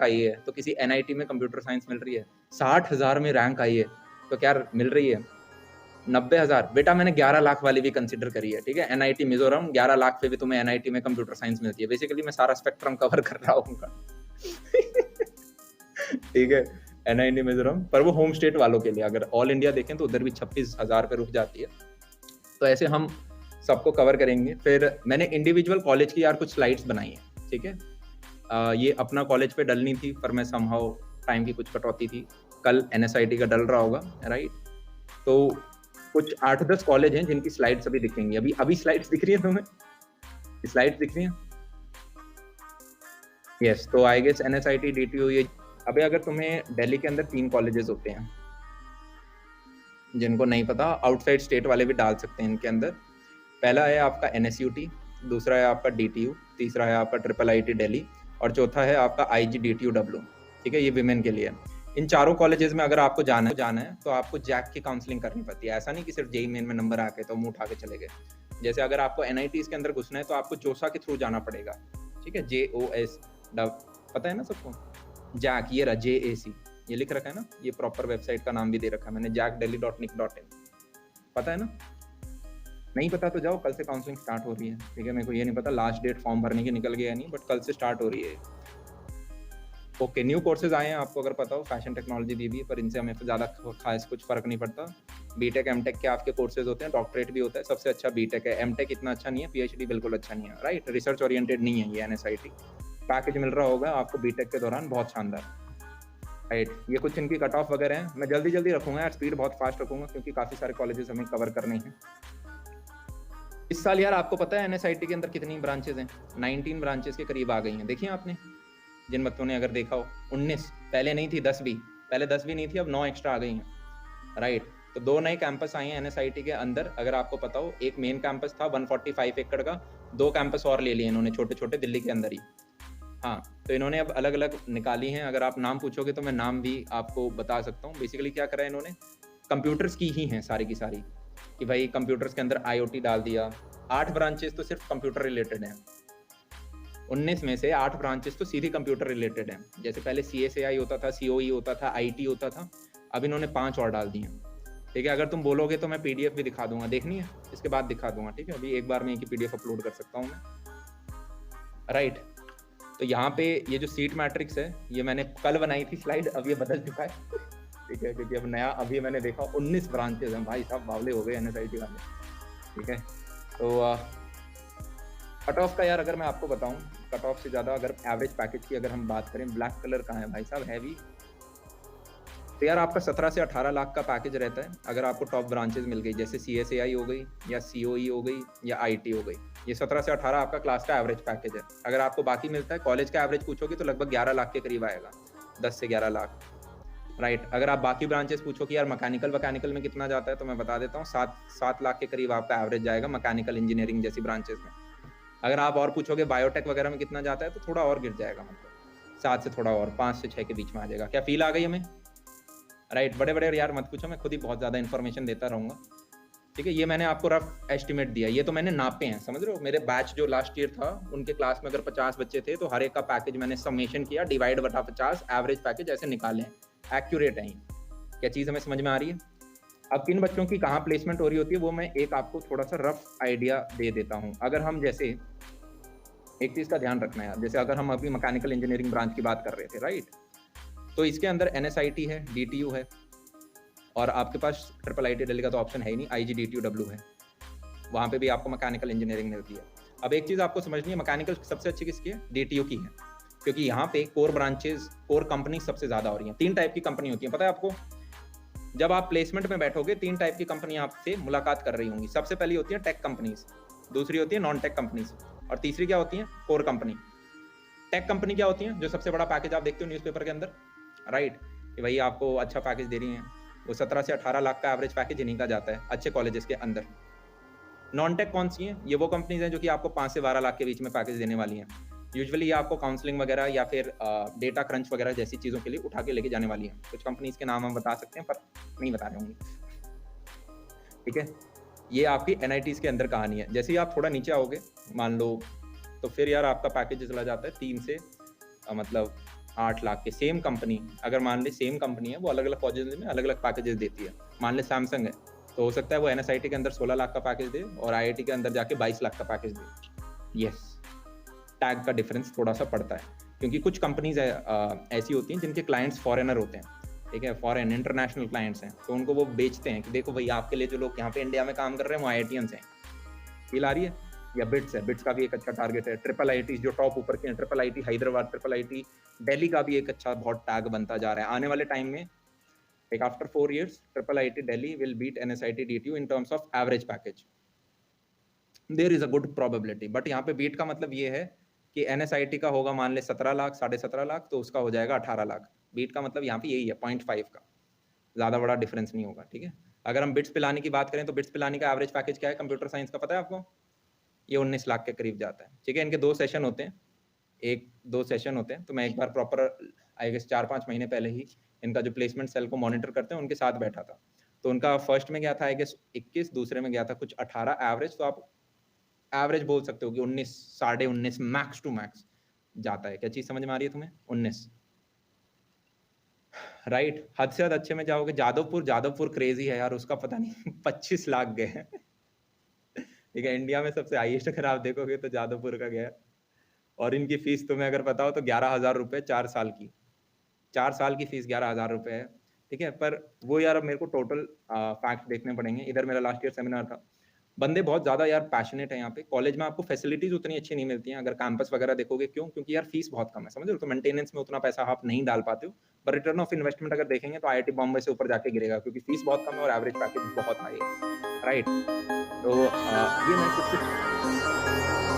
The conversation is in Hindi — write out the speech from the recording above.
आई है तो किसी एनआईटी में कंप्यूटर साइंस मिल रही है, 60,000 में रैंक आई है तो क्या मिल रही है 90,000। बेटा मैंने 11 लाख वाली भी कंसिडर करी है, ठीक है, एनआईटी मिजोरम 11 लाख पे भी तुम्हें एनआईटी में कंप्यूटर साइंस मिलती है। बेसिकली मैं सारा स्पेक्ट्रम कवर कर रहा हूँ ठीक है, एनआईटी मिजोरम, पर वो होम स्टेट वालों के लिए। अगर ऑल इंडिया देखें तो उधर भी 26,000 पे रुक जाती है। तो ऐसे हम सबको कवर करेंगे। फिर मैंने इंडिविजुअल कॉलेज की यार कुछ स्लाइड्स बनाई है, ठीक है। ये अपना कॉलेज पे डलनी थी पर मैं समहाउ टाइम की कुछ कटौती थी, कल एनएसआईटी का डल रहा होगा, राइट। तो कुछ 8-10 कॉलेज हैं जिनकी स्लाइड्स अभी दिखेंगी। अभी स्लाइड्स दिख रही है तुम्हें? स्लाइड्स दिख रही हैं? यस, तो आई गेस एनएसआईटी, डीटीयू, ये अबे अगर तुम्हें दिल्ली के अंदर 3 कॉलेजेस होते हैं, जिनको नहीं पता आउटसाइड स्टेट वाले भी डाल सकते हैं इनके अंदर। पहला है आपका एनएसयूटी, दूसरा है आपका डीटीयू, तीसरा है आपका ट्रिपल आईटी दिल्ली और चौथा है आपका आईजीडीटीयूडब्ल्यू, ठीक है, ये विमेन के लिए। इन चारों कॉलेजेस में अगर आपको जाना है तो आपको जैक की काउंसलिंग करनी पड़ती है। ऐसा नहीं कि सिर्फ जेई मेन में नंबर आके तो मुंह उठा के चले गए। जैसे अगर आपको एनआईटीज के अंदर घुसना है तो आपको जोसा के थ्रू जाना पड़ेगा, ठीक है, JOS, पता है ना सबको, जैक, ये रहा JAC, ये लिख रखा है ना, ये प्रॉपर वेबसाइट का नाम भी दे रखा है मैंने, jackdelhi.nic.in, पता है ना? नहीं पता तो जाओ, कल से काउंसलिंग स्टार्ट हो रही है, ठीक है। मेरे को ये नहीं पता लास्ट डेट फॉर्म भरने की निकल गया नहीं, बट कल से स्टार्ट हो रही है। ओके, न्यू कोर्सेज आए हैं, आपको अगर पता हो, फैशन टेक्नोलॉजी दी भी, पर इनसे हमें तो ज़्यादा खास कुछ फर्क नहीं पड़ता। बीटेक एमटेक के आपके कोर्सेज होते हैं, डॉक्टरेट भी होता है, सबसे अच्छा बीटेक है, एमटेक इतना अच्छा नहीं है, पीएचडी बिल्कुल अच्छा नहीं है, राइट। रिसर्च ओरिएंटेड नहीं है ये एनएसआईटी। पैकेज मिल रहा होगा आपको बीटेक के दौरान बहुत शानदार, राइट। ये कुछ इनकी कट ऑफ वगैरह हैं, मैं जल्दी रखूंगा यार, स्पीड बहुत फास्ट रखूंगा क्योंकि काफ़ी सारे कॉलेजेस हमें कवर करने हैं इस साल। यार आपको पता है एनएसआईटी के अंदर कितनी ब्रांचेज हैं? 19 ब्रांचेस के करीब आ गई हैं। देखिए आपने, जिन बच्चों ने अगर देखा हो, 19 पहले नहीं थी, 10 भी, पहले 10 भी नहीं थी, अब 9 एक्स्ट्रा आ गई हैं, राइट। तो 2 नए कैंपस आए हैं एनएसआईटी के अंदर। अगर आपको पता हो, एक मेन कैंपस था 145 एकड़ का, 2 कैंपस और ले लिए इन्होंने छोटे छोटे दिल्ली के अंदर ही। हाँ, तो इन्होंने अब अलग अलग निकाली हैं। अगर आप नाम पूछोगे तो मैं नाम भी आपको बता सकता हूँ। बेसिकली क्या करा है इन्होंने, कंप्यूटर्स की ही हैं सारी की सारी, कि भाई कंप्यूटर्स के अंदर IoT डाल दिया। 8 ब्रांचेस तो सिर्फ कंप्यूटर रिलेटेड हैं, 19 में से 8 ब्रांचेस तो सीधी कंप्यूटर रिलेटेड हैं। जैसे पहले CSAI होता था, COE होता था, IT होता था, अब इन्होंने 5 और डाल दिए हैं, ठीक है। अगर तुम बोलोगे तो मैं PDF भी दिखा दूंगा, देखनी है इसके बाद दिखा दूंगा, ठीक है। अभी एक बार में एक ही PDF अपलोड कर सकता हूँ मैं, राइट। तो यहाँ पे ये जो सीट मैट्रिक्स है, ये मैंने कल बनाई थी स्लाइड, अब ये बदल चुका है, ठीक है, क्योंकि अब नया अभी मैंने देखा 19 ब्रांचेस हैं, भाई साहब बावले हो गए एनएसआईटी वाले, ठीक है। तो कट ऑफ का यार अगर मैं आपको बताऊं, कट ऑफ से ज़्यादा अगर एवरेज पैकेज की अगर हम बात करें, ब्लैक कलर कहाँ है भाई साहब, हैवी, तो यार आपका 17 से 18 लाख का पैकेज रहता है अगर आपको टॉप ब्रांचेज मिल गई, जैसे CSAI हो गई या COE हो गई या IT हो गई। ये 17 से 18 आपका क्लास का एवरेज पैकेज है। अगर आपको बाकी मिलता है, कॉलेज का एवरेज पूछोगे तो लगभग 11 लाख के करीब आएगा, 10 से 11 लाख, राइट। अगर आप बाकी ब्रांचेस पूछो कि यार मैकेनिकल में कितना जाता है, तो मैं बता देता हूँ, 7 लाख के करीब आपका एवरेज जाएगा मैकेनिकल इंजीनियरिंग जैसी ब्रांचेस में। अगर आप और पूछोगे बायोटेक वगैरह में कितना जाता है, तो थोड़ा और गिर जाएगा, मतलब 7 से थोड़ा और 5 से 6 के बीच में आ जाएगा। क्या फील आ गई हमें, राइट। बड़े यार मत पूछो, मैं खुद ही बहुत ज़्यादा इन्फॉर्मेशन देता रहूँगा, ठीक है। ये मैंने आपको रफ एस्टिमेट दिया, ये तो मैंने नापे हैं, समझ रहे हो। मेरे बैच जो लास्ट ईयर था, उनके क्लास में अगर 50 बच्चे थे तो हर एक का पैकेज मैंने समेशन किया, डिवाइड बटा 50, एवरेज पैकेज ऐसे निकाले हैं, एक्यूरेट है। क्या चीज़ हमें समझ में आ रही है? अब किन बच्चों की कहाँ प्लेसमेंट हो रही होती है, वो मैं एक आपको थोड़ा सा रफ आइडिया दे देता हूँ। अगर हम जैसे एक चीज़ का ध्यान रखना है, जैसे अगर हम अभी मैकेनिकल इंजीनियरिंग ब्रांच की बात कर रहे थे, राइट, तो इसके अंदर NSIT है, DTU है, और आपके पास ट्रिपल आईटी दिल्ली का तो ऑप्शन है ही नहीं, IGDTUW है, वहाँ पे भी आपको मैकेनिकल इंजीनियरिंग मिलती है। अब एक चीज़ आपको समझनी है, मैकेनिकल सबसे अच्छी किसकी है? DTU की है, क्योंकि यहाँ पे कोर ब्रांचेज, कोर कंपनी सबसे ज़्यादा हो रही हैं। 3 टाइप की कंपनी होती है, पता है आपको? जब आप प्लेसमेंट में बैठोगे, 3 टाइप की कंपनी आपसे मुलाकात कर रही होंगी। सबसे पहली होती है टेक कंपनीज, दूसरी होती है नॉन टेक कंपनीज, और तीसरी क्या होती है? Core company. टेक कंपनी क्या होती है? जो सबसे बड़ा पैकेज आप देखते हो न्यूज़पेपर के अंदर, राइट, कि भाई आपको अच्छा पैकेज दे रही हैं, वो 17 से 18 लाख का एवरेज पैकेज इन्हीं का जाता है अच्छे कॉलेजेस के अंदर। नॉन टेक कौन सी हैं? ये वो कंपनीज हैं जो कि आपको 5 से 12 लाख के बीच में पैकेज देने वाली हैं। यूजुअली ये आपको काउंसलिंग वगैरह या फिर डेटा क्रंच वगैरह जैसी चीज़ों के लिए उठा के लेके जाने वाली हैं। कुछ कंपनीज के नाम हम बता सकते हैं पर नहीं बता रहे होंगे, ठीक है। ये आपकी NITs के अंदर कहानी है। जैसे ही आप थोड़ा नीचे आओगे मान लो, तो फिर यार आपका पैकेज चला जाता है 3 से मतलब 8 लाख के। सेम कंपनी, अगर मान ले सेम कंपनी है, वो अलग अलग कॉलेज में अलग अलग पैकेजेस देती है। मान ले सैमसंग है, तो हो सकता है वो NSIT के अंदर 16 लाख का पैकेज दे और IIT के अंदर जाके 22 लाख का पैकेज दे। यस, टैग का डिफरेंस थोड़ा सा पड़ता है, क्योंकि कुछ कंपनीज ऐसी होती हैं जिनके क्लाइंट्स फॉरेनर होते हैं, ठीक है, फॉरेन इंटरनेशनल क्लाइंट्स हैं, तो उनको वो बेचते हैं कि देखो भैया आपके लिए जो लोग यहाँ पे इंडिया में काम कर रहे हैं वो IITians हैं। फील आ रही है? या बिट्स है, बिट्स का भी एक अच्छा टारगेट है। ट्रिपल IIT जो टॉप ऊपर के हैं, triple IIT Hyderabad, triple IIT Delhi का भी एक अच्छा बहुत टैग बनता जा रहा है आने वाले टाइम में। like after 4 years triple IT Delhi will beat NSIT DTU in terms of average package. There is a good probability, but यहाँ पे beat का मतलब ये है कि NSIT का होगा मान ले 17 लाख, 17.5 लाख, तो उसका हो जाएगा 18 लाख। बीट का मतलब यहाँ पे यही है, 0.5 का, ज्यादा बड़ा डिफरेंस नहीं होगा, ठीक है। अगर हम बिट्स पिलानी की बात करें तो बिट्स पिलानी का एवरेज पैकेज क्या है कंप्यूटर साइंस का, पता है आपको? ये 19 लाख के करीब जाता है, ठीक है। इनके 2 सेशन होते हैं, 1-2 सेशन होते हैं, तो मैं एक बार प्रॉपर आई गेस 4-5 महीने पहले ही इनका जो प्लेसमेंट सेल को मॉनिटर करते हैं उनके साथ बैठा था। तो उनका फर्स्ट में गया था आई गेस 21, दूसरे में गया था कुछ 18 एवरेज। तो आप एवरेज बोल सकते हो कि 19, 19.5 मैक्स टू मैक्स जाता है। क्या चीज समझ में आ रही है तुम्हें? 19, राइट। हद से ज्यादा अच्छे में जाओगे, जादवपुर क्रेजी है यार, उसका पता नहीं 25 लाख गए हैं। ठीक है, इंडिया में सबसे हाईएस्ट अगर आप देखोगे तो जादवपुर का गया। और इनकी फीस तुम्हें अगर पता हो तो 11,000 रुपए 4 साल की, 4 साल की फीस 11,000 रुपए है, ठीक है। पर वो यार अब मेरे को टोटल फैक्ट देखने पड़ेंगे। इधर मेरा लास्ट ईयर सेमिनार था, बंदे बहुत ज्यादा यार पैशनेट है यहाँ पे। कॉलेज में आपको फैसिलिटीज उतनी अच्छी नहीं मिलती हैं अगर कैंपस वगैरह देखोगे, क्यों? क्योंकि यार फीस बहुत कम है, समझ रहे हो? तो मेंटेनेंस में उतना पैसा आप नहीं डाल पाते हो। पर रिटर्न ऑफ इन्वेस्टमेंट अगर देखेंगे तो IIT बॉम्बे से ऊपर जाके गिरेगा, क्योंकि फीस बहुत कम है और एवरेज पैकेज बहुत हाई है, राइट। तो ये मैं कुछ